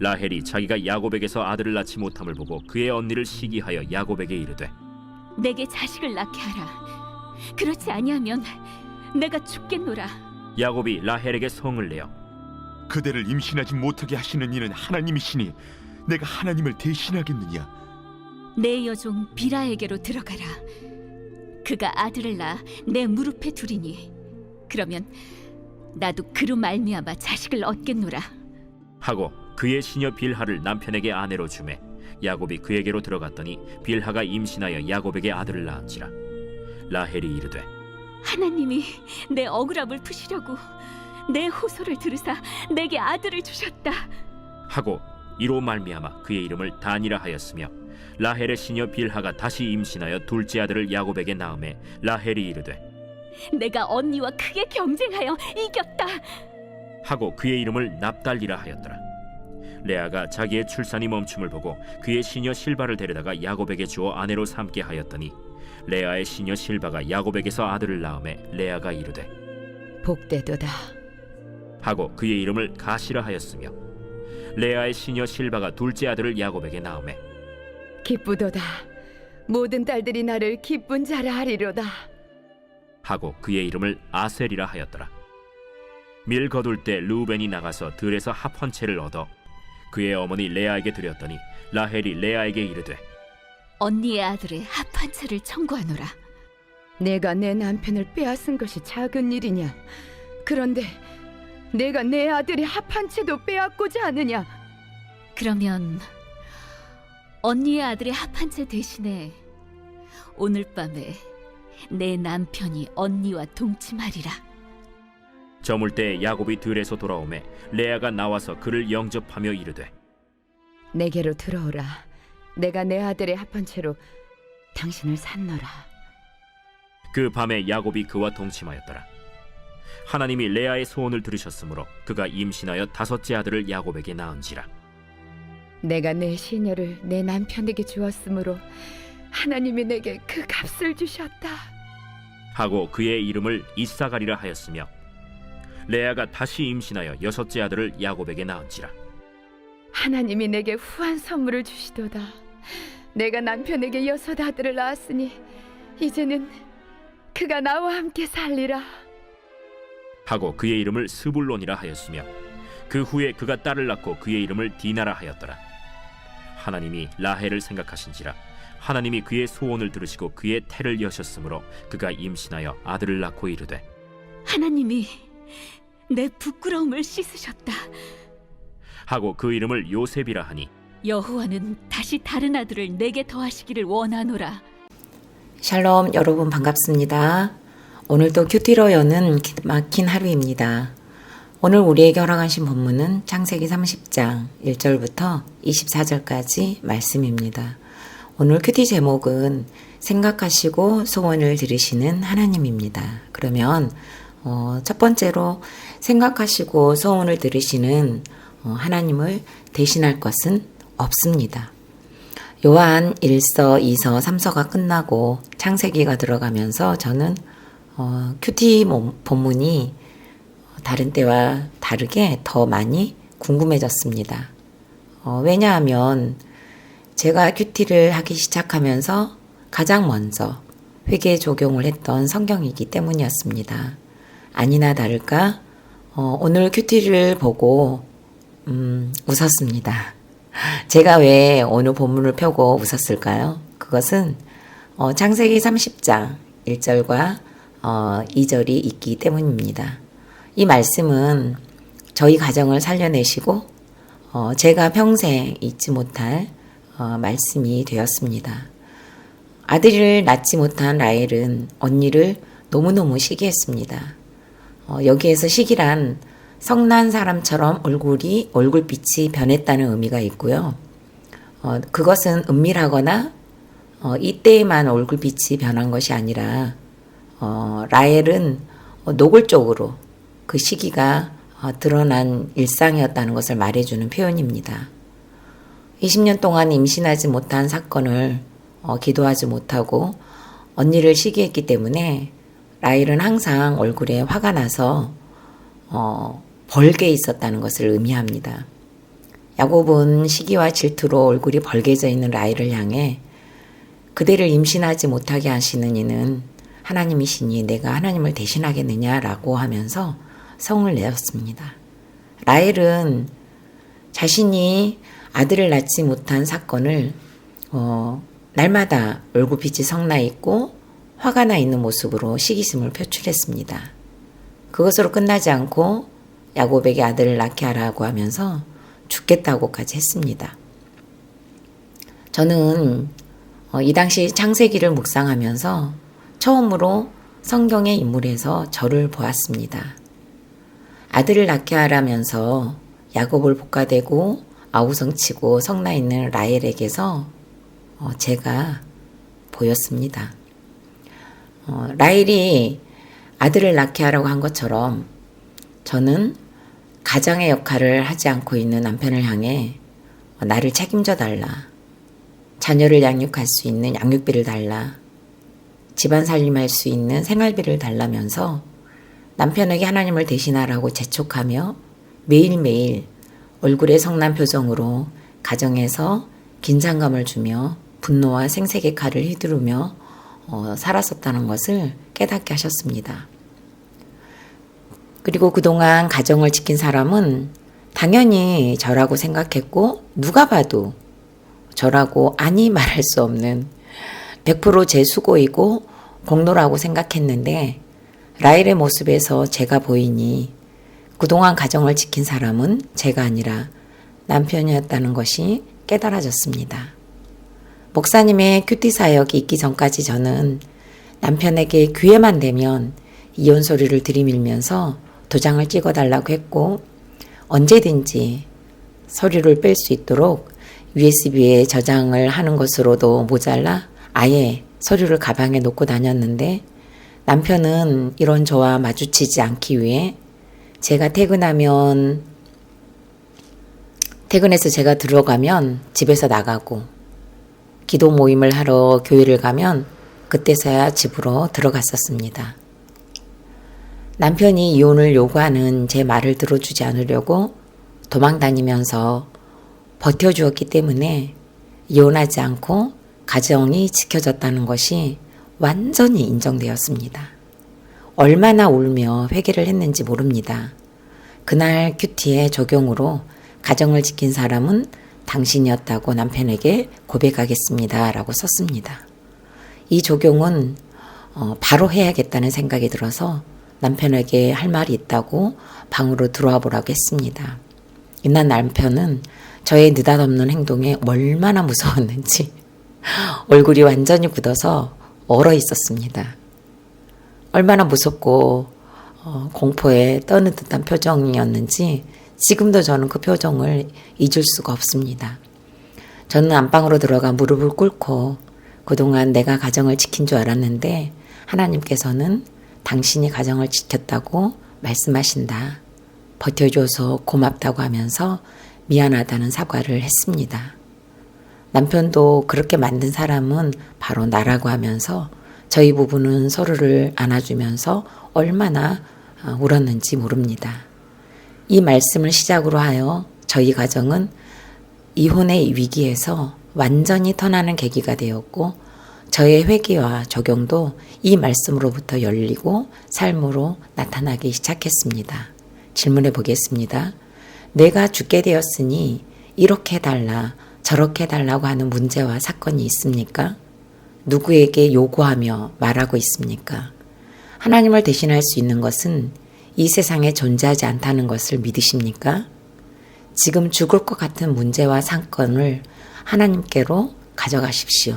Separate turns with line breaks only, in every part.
라헬이 자기가 야곱에게서 아들을 낳지 못함을 보고 그의 언니를 시기하여 야곱에게 이르되
내게 자식을 낳게 하라. 그렇지 아니하면 내가 죽겠노라.
야곱이 라헬에게 성을 내어
그대를 임신하지 못하게 하시는 이는 하나님이시니 내가 하나님을 대신하겠느냐?
내 여종 비라에게로 들어가라. 그가 아들을 낳아 내 무릎에 두리니 그러면 나도 그로 말미암아 자식을 얻겠노라.
하고 그의 시녀 빌하를 남편에게 아내로 주매 야곱이 그에게로 들어갔더니 빌하가 임신하여 야곱에게 아들을 낳은지라. 라헬이 이르되
하나님이 내 억울함을 푸시려고 내 호소를 들으사 내게 아들을 주셨다.
하고 이로 말미암아 그의 이름을 단이라 하였으며 라헬의 시녀 빌하가 다시 임신하여 둘째 아들을 야곱에게 낳음에 라헬이 이르되
내가 언니와 크게 경쟁하여 이겼다.
하고 그의 이름을 납달리라 하였더라. 레아가 자기의 출산이 멈춤을 보고 그의 시녀 실바를 데려다가 야곱에게 주어 아내로 삼게 하였더니 레아의 시녀 실바가 야곱에게서 아들을 낳음에 레아가 이르되
복되도다.
하고 그의 이름을 가시라 하였으며 레아의 시녀 실바가 둘째 아들을 야곱에게 낳음에
기쁘도다. 모든 딸들이 나를 기쁜 자라 하리로다.
하고 그의 이름을 아셀이라 하였더라. 밀 거둘 때 르우벤이 나가서 들에서 합 한 채를 얻어 그의 어머니 레아에게 드렸더니 라헬이 레아에게 이르되
언니의 아들의 합한 채를 청구하노라.
내가 내 남편을 빼앗은 것이 작은 일이냐? 그런데 내가 내 아들의 합한 채도 빼앗고자 하느냐?
그러면 언니의 아들의 합한 채 대신에 오늘 밤에 내 남편이 언니와 동침하리라.
저물 때 야곱이 들에서 돌아오매 레아가 나와서 그를 영접하며 이르되
내게로 들어오라. 내가 내 아들의 합한 채로 당신을 산노라.
그 밤에 야곱이 그와 동침하였더라. 하나님이 레아의 소원을 들으셨으므로 그가 임신하여 다섯째 아들을 야곱에게 낳은지라.
내가 내 시녀를 내 남편에게 주었으므로 하나님이 내게 그 값을 주셨다.
하고 그의 이름을 이사가리라 하였으며 레아가 다시 임신하여 여섯째 아들을 야곱에게 낳은지라.
하나님이 내게 후한 선물을 주시도다. 내가 남편에게 여섯 아들을 낳았으니 이제는 그가 나와 함께 살리라.
하고 그의 이름을 스불론이라 하였으며 그 후에 그가 딸을 낳고 그의 이름을 디나라 하였더라. 하나님이 라헬을 생각하신지라 하나님이 그의 소원을 들으시고 그의 태를 여셨으므로 그가 임신하여 아들을 낳고 이르되
하나님이 내 부끄러움을 씻으셨다.
하고 그 이름을 요셉이라 하니
여호와는 다시 다른 아들을 내게 더하시기를 원하노라.
샬롬, 여러분 반갑습니다. 오늘도 큐티로 여는 막힌 하루입니다. 오늘 우리에게 허락하신 본문은 창세기 30장 1절부터 24절까지 말씀입니다. 오늘 큐티 제목은 생각하시고 소원을 들으시는 하나님입니다. 그러면 첫 번째로 생각하시고 소원을 들으시는 하나님을 대신할 것은 없습니다. 요한 1서, 2서, 3서가 끝나고 창세기가 들어가면서 저는 큐티 본문이 다른 때와 다르게 더 많이 궁금해졌습니다. 왜냐하면 제가 큐티를 하기 시작하면서 가장 먼저 회계 적용을 했던 성경이기 때문이었습니다. 아니나 다를까 오늘 큐티를 보고 웃었습니다. 제가 왜 오늘 본문을 펴고 웃었을까요? 그것은 창세기 30장 1절과 2절이 있기 때문입니다. 이 말씀은 저희 가정을 살려내시고 제가 평생 잊지 못할 말씀이 되었습니다. 아들을 낳지 못한 라헬은 언니를 너무너무 시기했습니다. 여기에서 시기란 성난 사람처럼 얼굴빛이 변했다는 의미가 있고요. 그것은 은밀하거나 이때에만 얼굴빛이 변한 것이 아니라 라헬은 노골적으로 그 시기가 드러난 일상이었다는 것을 말해주는 표현입니다. 20년 동안 임신하지 못한 사건을 기도하지 못하고 언니를 시기했기 때문에 라헬은 항상 얼굴에 화가 나서 벌게 있었다는 것을 의미합니다. 야곱은 시기와 질투로 얼굴이 벌개져 있는 라헬을 향해 그대를 임신하지 못하게 하시는 이는 하나님이시니 내가 하나님을 대신하겠느냐라고 하면서 성을 내었습니다. 라헬은 자신이 아들을 낳지 못한 사건을 날마다 얼굴빛이 성나 있고 화가 나 있는 모습으로 시기심을 표출했습니다. 그것으로 끝나지 않고 야곱에게 아들을 낳게 하라고 하면서 죽겠다고까지 했습니다. 저는 이 당시 창세기를 묵상하면서 처음으로 성경의 인물에서 저를 보았습니다. 아들을 낳게 하라면서 야곱을 볶아대고 아우성치고 성나 있는 라헬에게서 제가 보였습니다. 라헬이 아들을 낳게 하라고 한 것처럼 저는 가장의 역할을 하지 않고 있는 남편을 향해 나를 책임져 달라, 자녀를 양육할 수 있는 양육비를 달라, 집안 살림할 수 있는 생활비를 달라면서 남편에게 하나님을 대신하라고 재촉하며 매일매일 얼굴에 성난 표정으로 가정에서 긴장감을 주며 분노와 생색의 칼을 휘두르며 살았었다는 것을 깨닫게 하셨습니다. 그리고 그동안 가정을 지킨 사람은 당연히 저라고 생각했고 누가 봐도 저라고 아니 말할 수 없는 100% 제 수고이고 공로라고 생각했는데 라헬의 모습에서 제가 보이니 그동안 가정을 지킨 사람은 제가 아니라 남편이었다는 것이 깨달아졌습니다. 목사님의 큐티 사역이 있기 전까지 저는 남편에게 기회만 되면 이혼 소리를 들이밀면서 도장을 찍어달라고 했고 언제든지 서류를 뺄 수 있도록 USB에 저장을 하는 것으로도 모자라 아예 서류를 가방에 놓고 다녔는데 남편은 이런 저와 마주치지 않기 위해 제가 퇴근해서 제가 들어가면 집에서 나가고 기도 모임을 하러 교회를 가면 그때서야 집으로 들어갔었습니다. 남편이 이혼을 요구하는 제 말을 들어주지 않으려고 도망다니면서 버텨주었기 때문에 이혼하지 않고 가정이 지켜졌다는 것이 완전히 인정되었습니다. 얼마나 울며 회개를 했는지 모릅니다. 그날 큐티의 적용으로 가정을 지킨 사람은 당신이었다고 남편에게 고백하겠습니다. 라고 썼습니다. 이 적용은 바로 해야겠다는 생각이 들어서 남편에게 할 말이 있다고 방으로 들어와 보라고 했습니다. 이날 남편은 저의 느닷없는 행동에 얼마나 무서웠는지 얼굴이 완전히 굳어서 얼어 있었습니다. 얼마나 무섭고 공포에 떠는 듯한 표정이었는지 지금도 저는 그 표정을 잊을 수가 없습니다. 저는 안방으로 들어가 무릎을 꿇고 그동안 내가 가정을 지킨 줄 알았는데 하나님께서는 당신이 가정을 지켰다고 말씀하신다. 버텨줘서 고맙다고 하면서 미안하다는 사과를 했습니다. 남편도 그렇게 만든 사람은 바로 나라고 하면서 저희 부부는 서로를 안아주면서 얼마나 울었는지 모릅니다. 이 말씀을 시작으로 하여 저희 가정은 이혼의 위기에서 완전히 터나는 계기가 되었고 저의 회개와 적용도 이 말씀으로부터 열리고 삶으로 나타나기 시작했습니다. 질문해 보겠습니다. 내가 죽게 되었으니 이렇게 해달라 저렇게 해달라고 하는 문제와 사건이 있습니까? 누구에게 요구하며 말하고 있습니까? 하나님을 대신할 수 있는 것은 이 세상에 존재하지 않다는 것을 믿으십니까? 지금 죽을 것 같은 문제와 사건을 하나님께로 가져가십시오.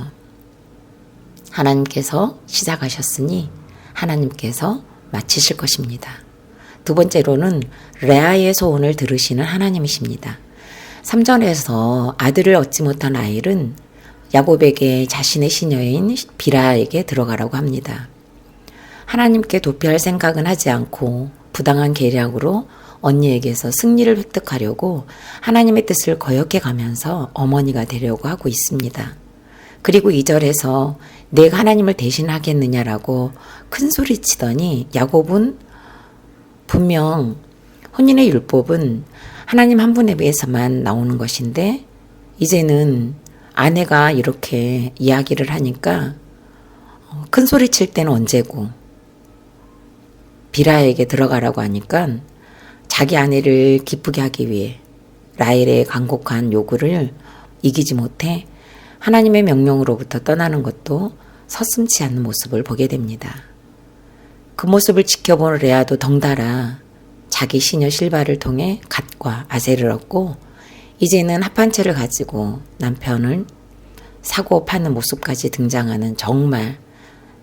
하나님께서 시작하셨으니 하나님께서 마치실 것입니다. 두 번째로는 레아의 소원을 들으시는 하나님이십니다. 3절에서 아들을 얻지 못한 라헬은 야곱에게 자신의 시녀인 비라에게 들어가라고 합니다. 하나님께 도피할 생각은 하지 않고 부당한 계략으로 언니에게서 승리를 획득하려고 하나님의 뜻을 거역해 가면서 어머니가 되려고 하고 있습니다. 그리고 2절에서 내가 하나님을 대신하겠느냐라고 큰 소리 치더니 야곱은 분명 혼인의 율법은 하나님 한 분에 비해서만 나오는 것인데 이제는 아내가 이렇게 이야기를 하니까 큰 소리 칠 때는 언제고 비라에게 들어가라고 하니까 자기 아내를 기쁘게 하기 위해 라헬의 간곡한 요구를 이기지 못해 하나님의 명령으로부터 떠나는 것도 서슴지 않는 모습을 보게 됩니다. 그 모습을 지켜본 레아도 덩달아 자기 시녀 실바를 통해 갓과 아셀을 얻고 이제는 합한 채를 가지고 남편을 사고 파는 모습까지 등장하는 정말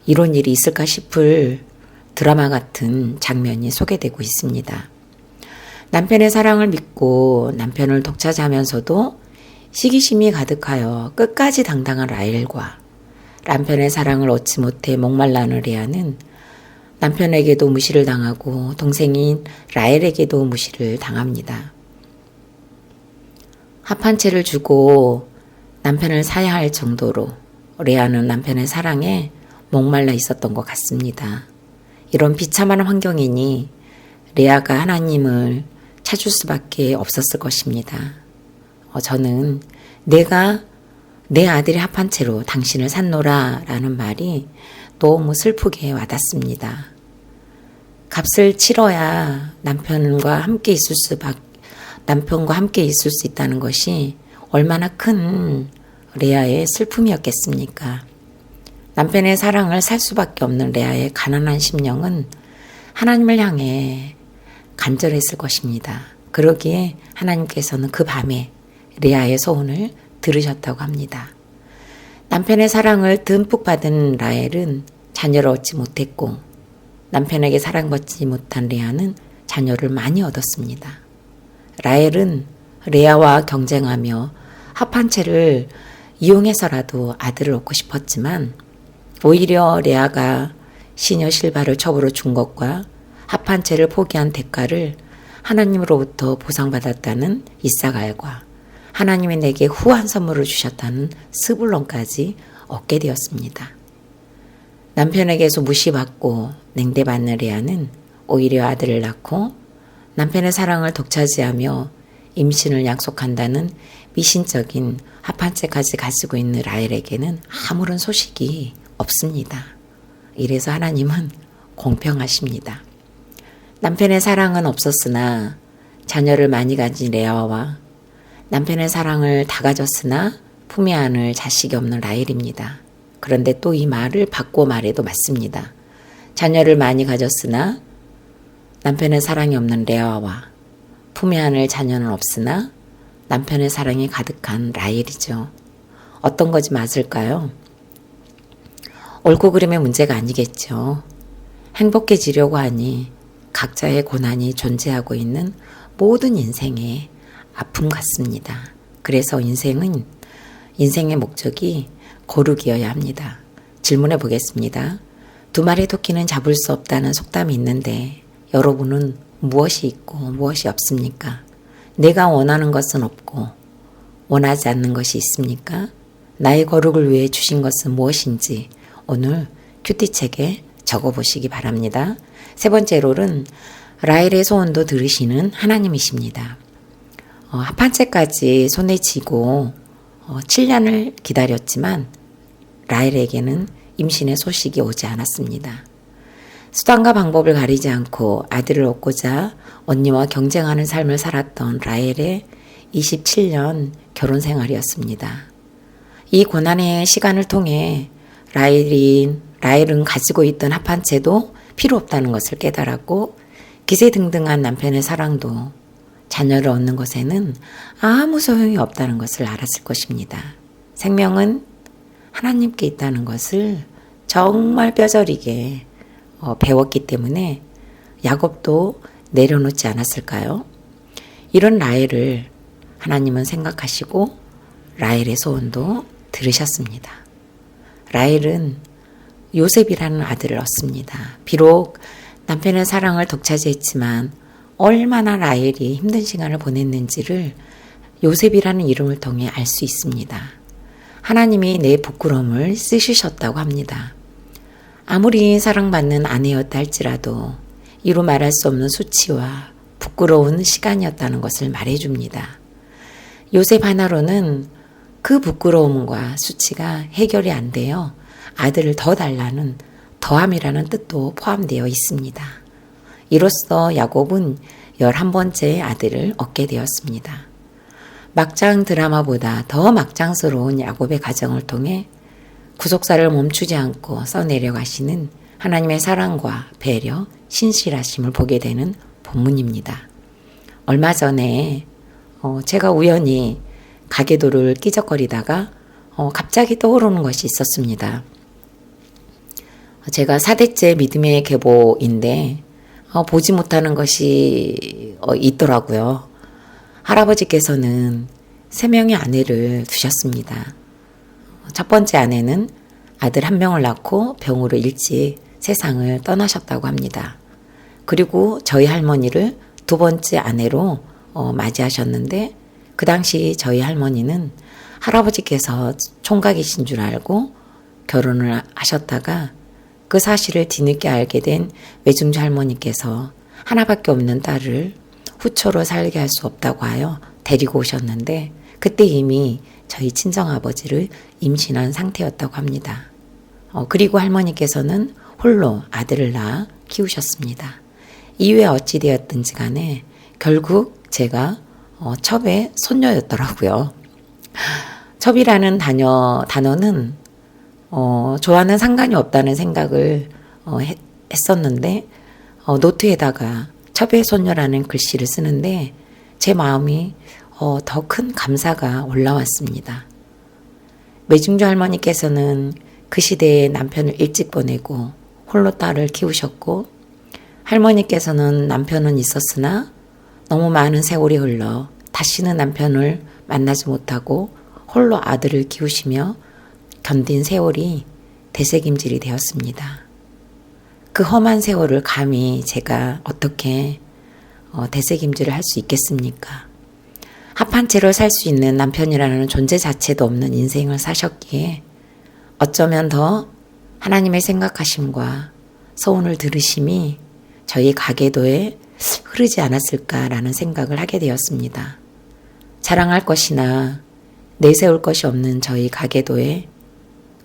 이런 일이 있을까 싶을 드라마 같은 장면이 소개되고 있습니다. 남편의 사랑을 믿고 남편을 독차지하면서도 시기심이 가득하여 끝까지 당당한 라헬과 남편의 사랑을 얻지 못해 목말라하는 레아는 남편에게도 무시를 당하고 동생인 라헬에게도 무시를 당합니다. 합한 채를 주고 남편을 사야 할 정도로 레아는 남편의 사랑에 목말라 있었던 것 같습니다. 이런 비참한 환경이니 레아가 하나님을 찾을 수밖에 없었을 것입니다. 저는 내가 내 아들의 합한 채로 당신을 샀노라 라는 말이 너무 슬프게 와닿습니다. 값을 치러야 남편과 함께 있을 수 있다는 것이 얼마나 큰 레아의 슬픔이었겠습니까? 남편의 사랑을 살 수밖에 없는 레아의 가난한 심령은 하나님을 향해 간절했을 것입니다. 그러기에 하나님께서는 그 밤에 레아의 소원을 들으셨다고 합니다. 남편의 사랑을 듬뿍 받은 라헬은 자녀를 얻지 못했고 남편에게 사랑받지 못한 레아는 자녀를 많이 얻었습니다. 라헬은 레아와 경쟁하며 합한 채를 이용해서라도 아들을 얻고 싶었지만 오히려 레아가 시녀 실바를 첩으로 준 것과 합한 채를 포기한 대가를 하나님으로부터 보상받았다는 이사갈과 하나님이 내게 후한 선물을 주셨다는 스불론까지 얻게 되었습니다. 남편에게서 무시받고 냉대받는 레아는 오히려 아들을 낳고 남편의 사랑을 독차지하며 임신을 약속한다는 미신적인 합한 채까지 가지고 있는 라헬에게는 아무런 소식이 없습니다. 이래서 하나님은 공평하십니다. 남편의 사랑은 없었으나 자녀를 많이 가진 레아와 남편의 사랑을 다 가졌으나 품에 안을 자식이 없는 라헬입니다. 그런데 또 이 말을 바꿔 말해도 맞습니다. 자녀를 많이 가졌으나 남편의 사랑이 없는 레아와 품에 안을 자녀는 없으나 남편의 사랑이 가득한 라헬이죠. 어떤 것이 맞을까요? 옳고 그름의 문제가 아니겠죠. 행복해지려고 하니 각자의 고난이 존재하고 있는 모든 인생의 아픔 같습니다. 그래서 인생의 목적이 거룩이어야 합니다. 질문해 보겠습니다. 두 마리 토끼는 잡을 수 없다는 속담이 있는데 여러분은 무엇이 있고 무엇이 없습니까? 내가 원하는 것은 없고 원하지 않는 것이 있습니까? 나의 거룩을 위해 주신 것은 무엇인지 오늘 큐티책에 적어보시기 바랍니다. 세 번째로는 라헬의 소원도 들으시는 하나님이십니다. 합한 채까지 손에 쥐고 7년을 기다렸지만 라헬에게는 임신의 소식이 오지 않았습니다. 수단과 방법을 가리지 않고 아들을 얻고자 언니와 경쟁하는 삶을 살았던 라헬의 27년 결혼 생활이었습니다. 이 고난의 시간을 통해 라헬은 가지고 있던 합한 채도 필요 없다는 것을 깨달았고 기세등등한 남편의 사랑도 자녀를 얻는 것에는 아무 소용이 없다는 것을 알았을 것입니다. 생명은 하나님께 있다는 것을 정말 뼈저리게 배웠기 때문에 야곱도 내려놓지 않았을까요? 이런 라헬을 하나님은 생각하시고 라헬의 소원도 들으셨습니다. 라헬은 요셉이라는 아들을 얻습니다. 비록 남편의 사랑을 독차지했지만 얼마나 라헬이 힘든 시간을 보냈는지를 요셉이라는 이름을 통해 알 수 있습니다. 하나님이 내 부끄러움을 쓰시셨다고 합니다. 아무리 사랑받는 아내였다 할지라도 이루 말할 수 없는 수치와 부끄러운 시간이었다는 것을 말해줍니다. 요셉 하나로는 그 부끄러움과 수치가 해결이 안 되어 아들을 더 달라는 더함이라는 뜻도 포함되어 있습니다. 이로써 야곱은 11번째 아들을 얻게 되었습니다. 막장 드라마보다 더 막장스러운 야곱의 가정을 통해 구속사를 멈추지 않고 써내려 가시는 하나님의 사랑과 배려, 신실하심을 보게 되는 본문입니다. 얼마 전에 제가 우연히 가계도를 끼적거리다가 갑자기 떠오르는 것이 있었습니다. 제가 4대째 믿음의 계보인데 보지 못하는 것이 있더라고요. 할아버지께서는 3명의 아내를 두셨습니다. 첫 번째 아내는 아들 1명을 낳고 병으로 일찍 세상을 떠나셨다고 합니다. 그리고 저희 할머니를 2번째 아내로 맞이하셨는데 그 당시 저희 할머니는 할아버지께서 총각이신 줄 알고 결혼을 하셨다가 그 사실을 뒤늦게 알게 된 외중주 할머니께서 하나밖에 없는 딸을 후초로 살게 할 수 없다고 하여 데리고 오셨는데 그때 이미 저희 친정아버지를 임신한 상태였다고 합니다. 그리고 할머니께서는 홀로 아들을 낳아 키우셨습니다. 이후에 어찌되었든지 간에 결국 제가 첩의 손녀였더라고요. 첩이라는 단어는 저와는 상관이 없다는 생각을 했었는데 노트에다가 첩의 손녀라는 글씨를 쓰는데 제 마음이 더 큰 감사가 올라왔습니다. 외중주 할머니께서는 그 시대에 남편을 일찍 보내고 홀로 딸을 키우셨고 할머니께서는 남편은 있었으나 너무 많은 세월이 흘러 다시는 남편을 만나지 못하고 홀로 아들을 키우시며 견딘 세월이 되새김질이 되었습니다. 그 험한 세월을 감히 제가 어떻게 되새김질을 할 수 있겠습니까? 합한 채로 살 수 있는 남편이라는 존재 자체도 없는 인생을 사셨기에 어쩌면 더 하나님의 생각하심과 소원을 들으심이 저희 가계도에 흐르지 않았을까라는 생각을 하게 되었습니다. 자랑할 것이나 내세울 것이 없는 저희 가계도에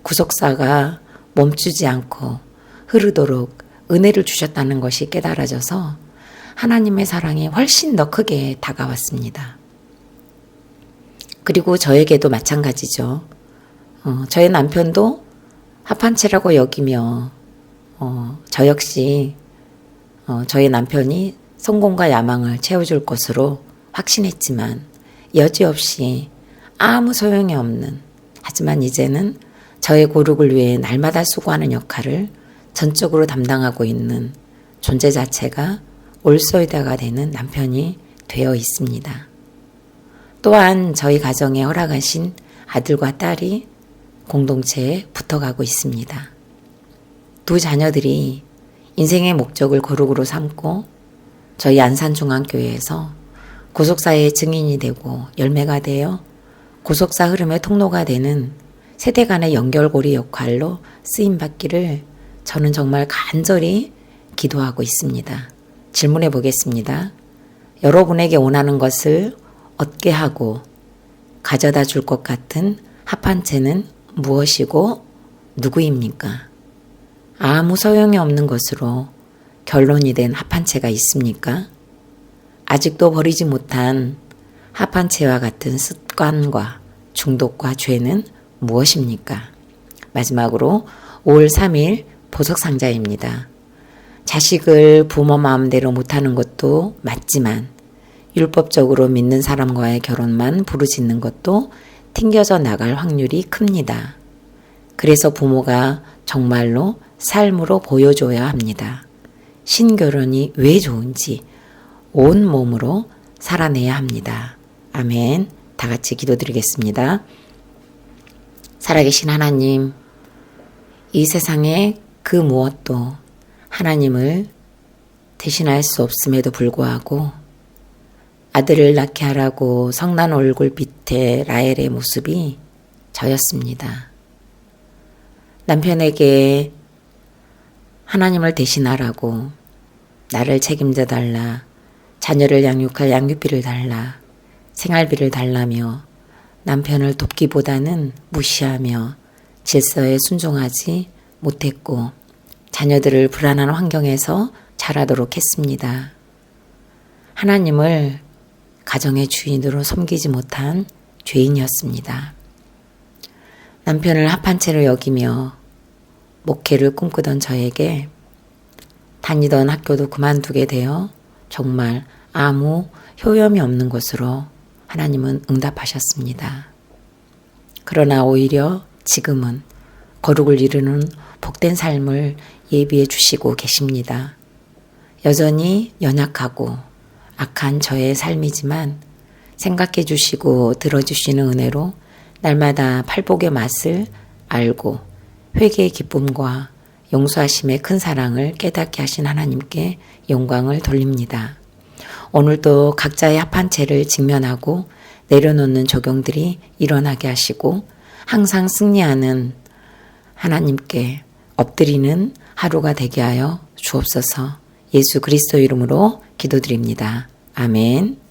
구속사가 멈추지 않고 흐르도록 은혜를 주셨다는 것이 깨달아져서 하나님의 사랑이 훨씬 더 크게 다가왔습니다. 그리고 저에게도 마찬가지죠. 저의 남편도 합한채라고 여기며 저 역시 저희 남편이 성공과 야망을 채워줄 것으로 확신했지만 여지없이 아무 소용이 없는 하지만 이제는 저의 고륙을 위해 날마다 수고하는 역할을 전적으로 담당하고 있는 존재 자체가 올소이다가 되는 남편이 되어 있습니다. 또한 저희 가정에 허락하신 아들과 딸이 공동체에 붙어가고 있습니다. 2 자녀들이 인생의 목적을 거룩으로 삼고 저희 안산중앙교회에서 구속사의 증인이 되고 열매가 되어 구속사 흐름의 통로가 되는 세대 간의 연결고리 역할로 쓰임받기를 저는 정말 간절히 기도하고 있습니다. 질문해 보겠습니다. 여러분에게 원하는 것을 얻게 하고 가져다 줄 것 같은 합한채는 무엇이고 누구입니까? 아무 소용이 없는 것으로 결론이 된 합한채가 있습니까? 아직도 버리지 못한 합한채와 같은 습관과 중독과 죄는 무엇입니까? 마지막으로 5월 3일 보석상자입니다. 자식을 부모 마음대로 못하는 것도 맞지만 율법적으로 믿는 사람과의 결혼만 부르짖는 것도 튕겨져 나갈 확률이 큽니다. 그래서 부모가 정말로 삶으로 보여줘야 합니다. 신결혼이 왜 좋은지 온 몸으로 살아내야 합니다. 아멘. 다 같이 기도드리겠습니다. 살아계신 하나님, 이 세상에 그 무엇도 하나님을 대신할 수 없음에도 불구하고 아들을 낳게 하라고 성난 얼굴빛의 라헬의 모습이 저였습니다. 남편에게 하나님을 대신하라고 나를 책임져 달라 자녀를 양육할 양육비를 달라, 생활비를 달라며 남편을 돕기보다는 무시하며 질서에 순종하지 못했고 자녀들을 불안한 환경에서 자라도록 했습니다. 하나님을 가정의 주인으로 섬기지 못한 죄인이었습니다. 남편을 합한 채로 여기며 목회를 꿈꾸던 저에게 다니던 학교도 그만두게 되어 정말 아무 효염이 없는 것으로 하나님은 응답하셨습니다. 그러나 오히려 지금은 거룩을 이루는 복된 삶을 예비해 주시고 계십니다. 여전히 연약하고 악한 저의 삶이지만 생각해 주시고 들어주시는 은혜로 날마다 팔복의 맛을 알고 회개의 기쁨과 용서하심의 큰 사랑을 깨닫게 하신 하나님께 영광을 돌립니다. 오늘도 각자의 합한 채를 직면하고 내려놓는 적용들이 일어나게 하시고 항상 승리하는 하나님께 엎드리는 하루가 되게 하여 주옵소서. 예수 그리스도 이름으로 기도드립니다. 아멘.